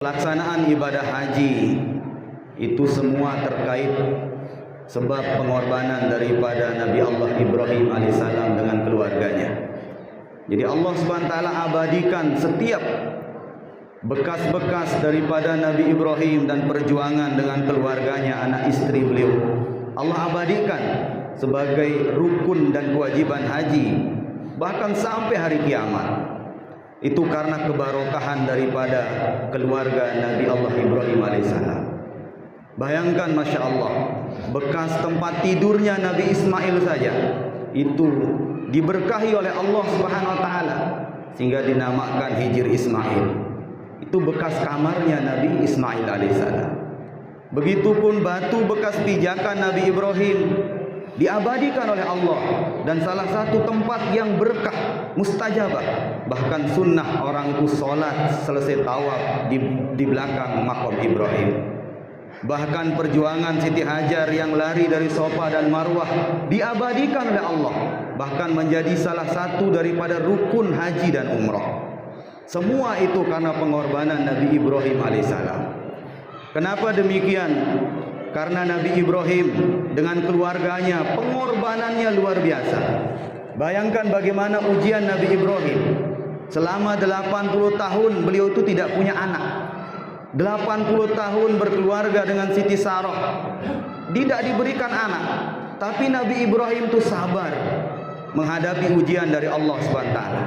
Pelaksanaan ibadah haji itu semua terkait sebab pengorbanan daripada Nabi Allah Ibrahim alaihissalam dengan keluarganya. Jadi Allah SWT abadikan setiap bekas-bekas daripada Nabi Ibrahim dan perjuangan dengan keluarganya, anak istri beliau. Allah abadikan sebagai rukun dan kewajiban haji bahkan sampai hari kiamat. Itu karena kebarokahan daripada keluarga Nabi Allah Ibrahim alaihissalam. Bayangkan, Masya Allah, bekas tempat tidurnya Nabi Ismail saja itu diberkahi oleh Allah Subhanahu wa taala sehingga dinamakan Hijr Ismail. Itu bekas kamarnya Nabi Ismail alaihissalam. Begitupun batu bekas pijakan Nabi Ibrahim diabadikan oleh Allah, dan salah satu tempat yang berkah, mustajabah. Bahkan sunnah orang itu sholat selesai tawaf di belakang makam Ibrahim. Bahkan perjuangan Siti Hajar yang lari dari Safa dan Marwah diabadikan oleh Allah, bahkan menjadi salah satu daripada rukun haji dan umrah. Semua itu karena pengorbanan Nabi Ibrahim alaihissalam. Kenapa demikian? Karena Nabi Ibrahim dengan keluarganya pengorbanannya luar biasa. Bayangkan bagaimana ujian Nabi Ibrahim. Selama 80 tahun beliau itu tidak punya anak. 80 tahun berkeluarga dengan Siti Sarah, tidak diberikan anak. Tapi Nabi Ibrahim itu sabar menghadapi ujian dari Allah SWT.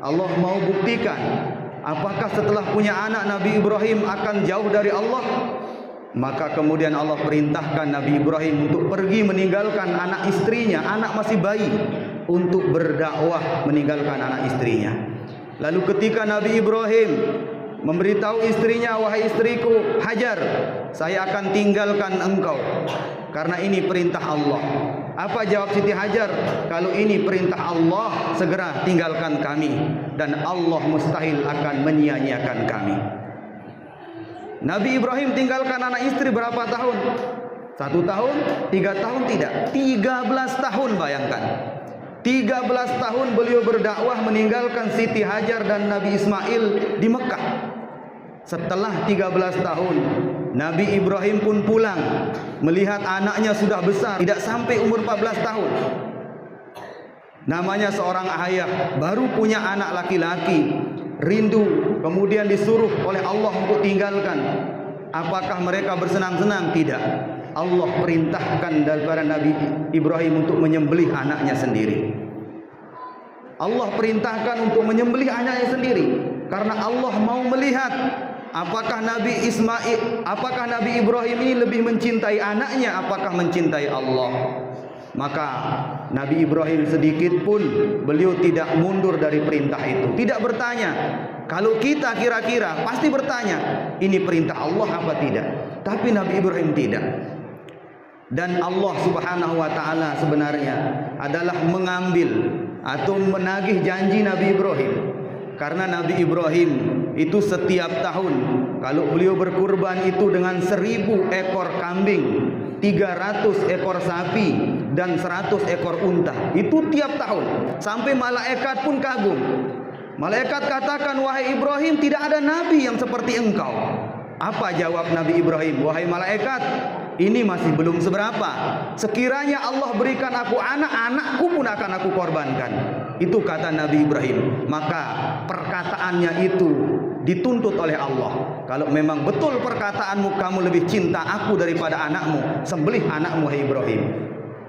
Allah mau buktikan apakah setelah punya anak Nabi Ibrahim akan jauh dari Allah. Maka kemudian Allah perintahkan Nabi Ibrahim untuk pergi meninggalkan anak istrinya, anak masih bayi, untuk berdakwah meninggalkan anak istrinya. Lalu ketika Nabi Ibrahim memberitahu istrinya, wahai istriku Hajar, saya akan tinggalkan engkau karena ini perintah Allah. Apa jawab Siti Hajar? Kalau ini perintah Allah, segera tinggalkan kami, dan Allah mustahil akan menyia-nyiakan kami. Nabi Ibrahim tinggalkan anak istri berapa tahun? 1 tahun? 3 tahun? Tidak, 13 tahun. Bayangkan, 13 tahun beliau berdakwah meninggalkan Siti Hajar dan Nabi Ismail di Mekah. Setelah 13 tahun Nabi Ibrahim pun pulang, melihat anaknya sudah besar, tidak sampai umur 14 tahun. Namanya seorang ayah baru punya anak laki-laki, rindu, kemudian disuruh oleh Allah untuk tinggalkan. Apakah mereka bersenang-senang? Tidak. Allah perintahkan daripada Nabi Ibrahim untuk menyembelih anaknya sendiri. Allah perintahkan untuk menyembelih anaknya sendiri karena Allah mau melihat apakah apakah Nabi Ibrahim ini lebih mencintai anaknya, apakah mencintai Allah. Maka Nabi Ibrahim sedikit pun beliau tidak mundur dari perintah itu, tidak bertanya. Kalau kita kira-kira pasti bertanya, ini perintah Allah apa tidak? Tapi Nabi Ibrahim tidak. Dan Allah Subhanahu wa taala sebenarnya adalah mengambil atau menagih janji Nabi Ibrahim. Karena Nabi Ibrahim itu setiap tahun kalau beliau berkurban itu dengan 1000 ekor kambing, 300 ekor sapi, dan 100 ekor unta. Itu tiap tahun, sampai malaikat pun kagum. Malaikat katakan, wahai Ibrahim, tidak ada nabi yang seperti engkau. Apa jawab Nabi Ibrahim? Wahai malaikat, ini masih belum seberapa. Sekiranya Allah berikan aku anak, anakku pun akan aku korbankan. Itu kata Nabi Ibrahim. Maka perkataannya itu dituntut oleh Allah. Kalau memang betul perkataanmu, kamu lebih cinta aku daripada anakmu, sembelih anakmu, hai Ibrahim.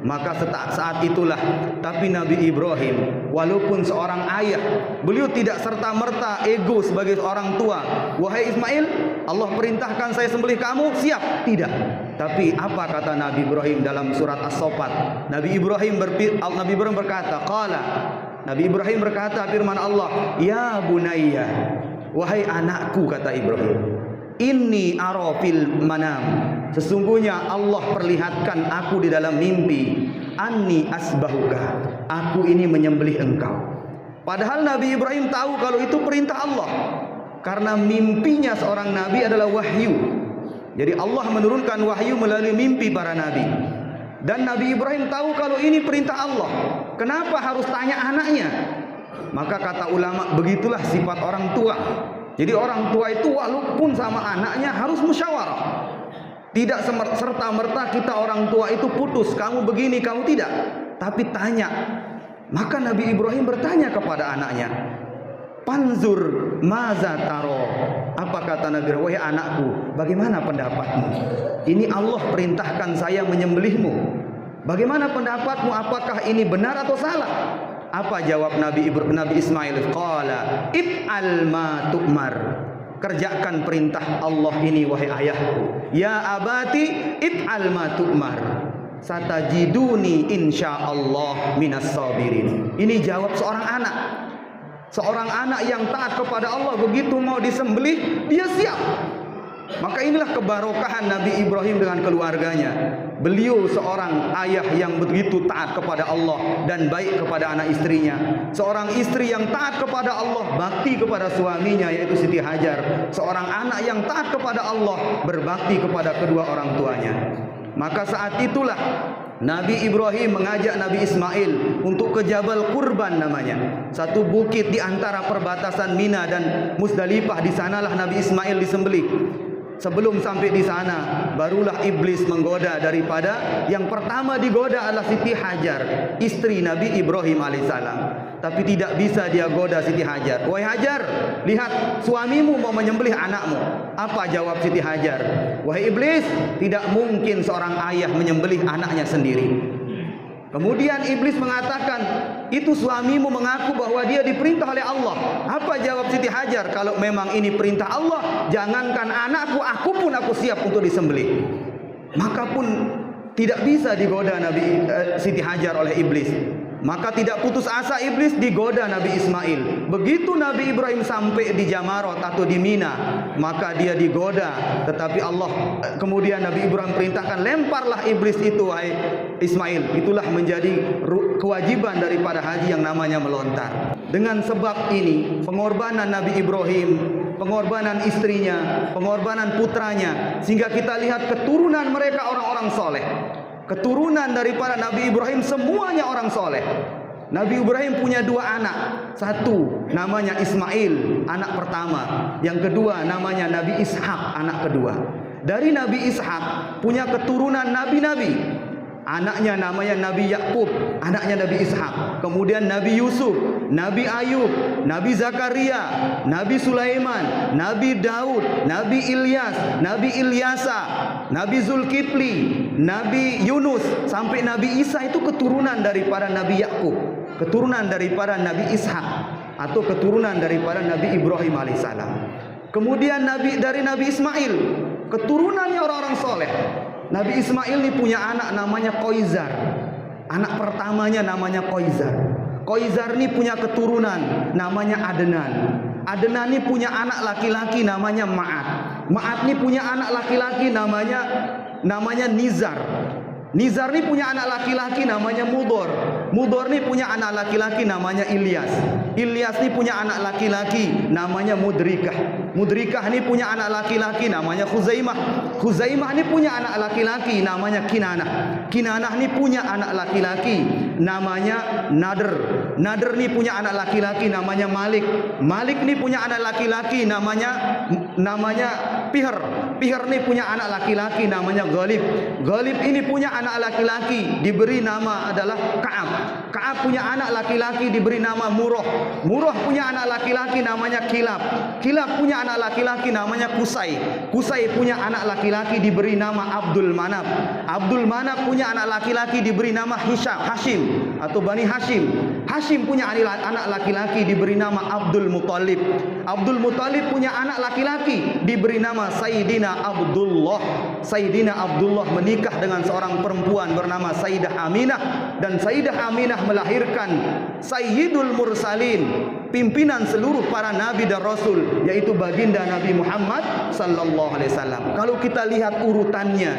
Maka saat itulah, tapi Nabi Ibrahim walaupun seorang ayah, beliau tidak serta-merta ego sebagai orang tua. Wahai Ismail, Allah perintahkan saya sembelih kamu, siap? Tidak. Tapi apa kata Nabi Ibrahim dalam surat As-Saffat? Nabi Ibrahim berkata, Nabi Ibrahim berkata, firman Allah, ya bunayya, wahai anakku, kata Ibrahim, inni ara fil manam, sesungguhnya Allah perlihatkan aku di dalam mimpi, anni asbahuka, aku ini menyembelih engkau. Padahal Nabi Ibrahim tahu kalau itu perintah Allah, karena mimpinya seorang nabi adalah wahyu. Jadi Allah menurunkan wahyu melalui mimpi para nabi. Dan Nabi Ibrahim tahu kalau ini perintah Allah. Kenapa harus tanya anaknya? Maka kata ulama, begitulah sifat orang tua. Jadi orang tua itu walaupun sama anaknya harus musyawarah. Tidak serta-merta kita orang tua itu putus, kamu begini, kamu tidak. Tapi tanya. Maka Nabi Ibrahim bertanya kepada anaknya, "Panzur maza taro." Apa kata Nabi Ibrahim? "Wahai anakku, bagaimana pendapatmu? Ini Allah perintahkan saya menyembelihmu. Bagaimana pendapatmu? Apakah ini benar atau salah?" Apa jawab Nabi Ismail? Qala if'al ma tu'mar. Kerjakan perintah Allah ini wahai ayahku. Ya abati if'al ma tu'mar. Satajiduni insyaallah minas sabirin. Ini jawab seorang anak. Seorang anak yang taat kepada Allah, begitu mau disembelih dia siap. Maka inilah kebarokahan Nabi Ibrahim dengan keluarganya. Beliau seorang ayah yang begitu taat kepada Allah dan baik kepada anak istrinya. Seorang istri yang taat kepada Allah, bakti kepada suaminya yaitu Siti Hajar. Seorang anak yang taat kepada Allah, berbakti kepada kedua orang tuanya. Maka saat itulah Nabi Ibrahim mengajak Nabi Ismail untuk ke Jabal Qurban namanya. Satu bukit di antara perbatasan Mina dan Musdalifah. Di sanalah Nabi Ismail disembelih. Sebelum sampai di sana, barulah iblis menggoda. Daripada yang pertama digoda adalah Siti Hajar, istri Nabi Ibrahim alaihissalam. Tapi tidak bisa dia goda Siti Hajar. "Wahai Hajar, lihat suamimu mau menyembelih anakmu." Apa jawab Siti Hajar? "Wahai iblis, tidak mungkin seorang ayah menyembelih anaknya sendiri." Kemudian iblis mengatakan, "Itu suamimu mengaku bahwa dia diperintah oleh Allah." Apa jawab Siti Hajar? "Kalau memang ini perintah Allah, jangankan anakku, aku pun aku siap untuk disembelih." Maka pun tidak bisa digoda Siti Hajar oleh iblis. Maka tidak putus asa iblis, digoda Nabi Ismail. Begitu Nabi Ibrahim sampai di Jamarot atau di Mina, maka dia digoda. Tetapi Allah kemudian Nabi Ibrahim perintahkan, lemparlah iblis itu wahai Ismail. Itulah menjadi kewajiban daripada haji yang namanya melontar. Dengan sebab ini pengorbanan Nabi Ibrahim, pengorbanan istrinya, pengorbanan putranya, sehingga kita lihat keturunan mereka orang-orang soleh. Keturunan daripada Nabi Ibrahim semuanya orang soleh. Nabi Ibrahim punya dua anak. Satu namanya Ismail, anak pertama. Yang kedua namanya Nabi Ishak, anak kedua. Dari Nabi Ishak punya keturunan nabi-nabi. Anaknya namanya Nabi Yakub, anaknya Nabi Ishak. Kemudian Nabi Yusuf, Nabi Ayub, Nabi Zakaria, Nabi Sulaiman, Nabi Daud, Nabi Ilyas, Nabi Ilyasa, Nabi Zulkifli, Nabi Yunus, sampai Nabi Isa. Itu keturunan daripada Nabi Yakub, keturunan daripada Nabi Ishak, atau keturunan daripada Nabi Ibrahim alaihissalam. Kemudian dari Nabi Ismail, keturunannya orang-orang soleh. Nabi Ismail ini punya anak namanya Qoizar. Anak pertamanya namanya Qoizar. Qoizar ini punya keturunan namanya Adnan. Adnan ini punya anak laki-laki namanya Ma'at. Ma'at ini punya anak laki-laki namanya Nizar. Nizar ini punya anak laki-laki namanya Mudor. Mudor ini punya anak laki-laki namanya Ilyas. Ilyas ini punya anak laki-laki namanya Mudrikah. Mudrikah ini punya anak laki-laki namanya Khuzaimah. Khuzaimah ini punya anak laki-laki namanya Kinanah. Kinanah ini punya anak laki-laki namanya Nader. Nader ini punya anak laki-laki namanya Malik. Malik ini punya anak laki-laki namanya Pihr. Pihr ini punya anak laki-laki namanya Ghalib. Ghalib ini punya anak laki-laki diberi nama adalah Ka'ab. Ka'ab punya anak laki-laki diberi nama Murrah. Murrah punya anak laki-laki namanya Kilab. Kilab punya anak laki-laki namanya Qusay. Qusay punya anak laki-laki diberi nama Abdul Manaf. Abdul Manaf punya anak laki-laki diberi nama Hashim atau Bani Hashim. Hashim punya anak laki-laki diberi nama Abdul Muthalib. Abdul Muthalib punya anak laki-laki diberi nama Sayyidina Abdullah. Sayyidina Abdullah menikah dengan seorang perempuan bernama Sayyidah Aminah, dan Sayyidah Aminah melahirkan Sayyidul Mursalin, pimpinan seluruh para nabi dan rasul, yaitu baginda Nabi Muhammad sallallahu alaihi wasallam. Kalau kita lihat urutannya,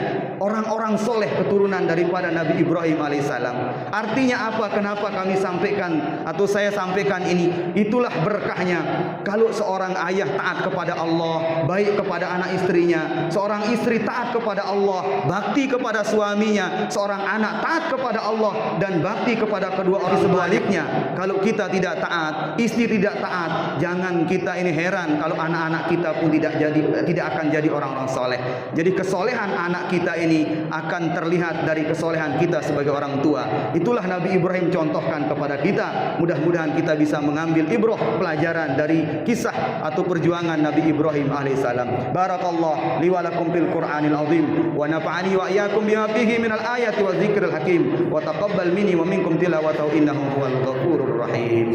orang-orang soleh keturunan daripada Nabi Ibrahim alaihissalam. Artinya apa? Kenapa kami sampaikan atau saya sampaikan ini? Itulah berkahnya kalau seorang ayah taat kepada Allah, baik kepada anak istrinya, seorang istri taat kepada Allah, bakti kepada suaminya, seorang anak taat kepada Allah dan bakti kepada kedua orang. Sebaliknya, kalau kita tidak taat, istri istri tidak taat, jangan kita ini heran kalau anak-anak kita pun tidak akan jadi orang-orang soleh. Jadi kesolehan anak kita ini akan terlihat dari kesolehan kita sebagai orang tua. Itulah Nabi Ibrahim contohkan kepada kita. Mudah-mudahan kita bisa mengambil ibrah pelajaran dari kisah atau perjuangan Nabi Ibrahim alaihissalam. Barakallah li wa lakum fil Qur'anil azim wa nafa'ani wa iyyakum bima fihi minal ayati wa dzikril hakim wa taqabbal minni wa minkum tilawatahu innahu huwal ghafurur rahim.